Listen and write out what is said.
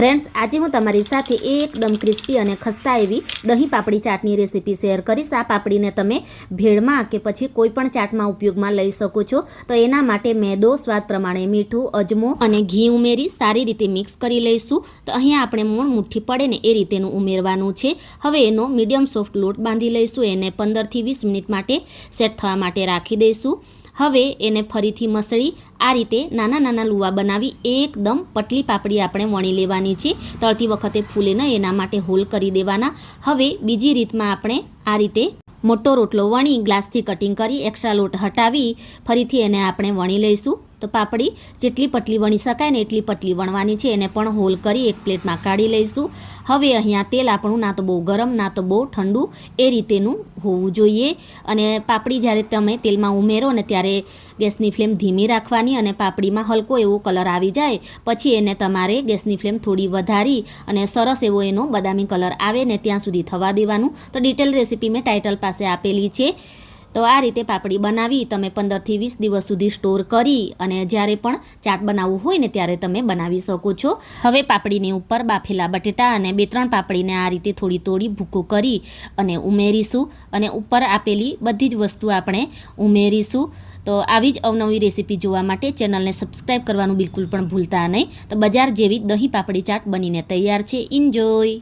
Friends, આજે હું તમારી સાથે એકદમ ક્રિસ્પી અને ખસ્તા એવી દહીં પાપડી ચાટની રેસીપી શેર કરીશ. આ પાપડીને તમે ભેળમાં કે પછી કોઈ પણ ચાટમાં ઉપયોગમાં લઈ શકો છો. તો એના માટે મેદો, સ્વાદ પ્રમાણે મીઠું, અજમો અને ઘી ઉમેરી સારી રીતે મિક્સ કરી લઈશું. તો અહીંયા આપણે મૂળ મુઠ્ઠી પડે ને એ રીતેનું ઉમેરવાનું છે. હવે એનો મીડિયમ સોફ્ટ લોટ બાંધી લઈશું. એને 15 થી 20 મિનિટ માટે સેટ થવા માટે રાખી દઈશું. હવે એને ફરીથી મસળી આ રીતે નાના નાના લુવા બનાવી એકદમ પતલી પાપડી આપણે વણી લેવાની છે. તળતી વખતે ફૂલે ન એના માટે હોલ કરી દેવાના. હવે બીજી રીતમાં આપણે આ રીતે મોટો રોટલો વણી ગ્લાસથી કટિંગ કરી એક્સ્ટ્રા લોટ હટાવી ફરીથી એને આપણે વણી લઈશું. તો પાપડી જેટલી પતલી વણી શકાય ને એટલી પતલી વણવાની છે. એને પણ હોલ કરી એક પ્લેટમાં કાઢી લઈશું. હવે અહીંયા તેલ આપણું ના તો બહુ ગરમ ના તો બહુ ઠંડુ એ રીતેનું હોવું જોઈએ. અને પાપડી જ્યારે તમે તેલમાં ઉમેરો ને ત્યારે ગેસની ફ્લેમ ધીમી રાખવાની અને પાપડીમાં હલકો એવો કલર આવી જાય પછી એને તમારે ગેસની ફ્લેમ થોડી વધારી અને સરસ એવો એનો બદામી કલર આવે ને ત્યાં સુધી થવા દેવાનું. તો ડિટેલ રેસીપી મેં ટાઇટલ પાસે આપેલી છે. તો આ રીતે પાપડી બનાવી તમે 15 થી 20 દિવસ સુધી સ્ટોર કરી અને જ્યારે પણ ચાટ બનાવવું હોય ને ત્યારે તમે બનાવી શકો છો. હવે પાપડીની ઉપર બાફેલા બટેટા અને 2-3 પાપડીને આ રીતે થોડી તોડી ભૂકો કરી અને ઉમેરીશું અને ઉપર આપેલી બધી જ વસ્તુ આપણે ઉમેરીશું. તો આવી જ અવનવી રેસીપી જોવા માટે ચેનલને સબસ્ક્રાઈબ કરવાનું બિલકુલ પણ ભૂલતા નહીં. તો બજાર જેવી દહીં પાપડી ચાટ બનીને તૈયાર છે. એન્જોય.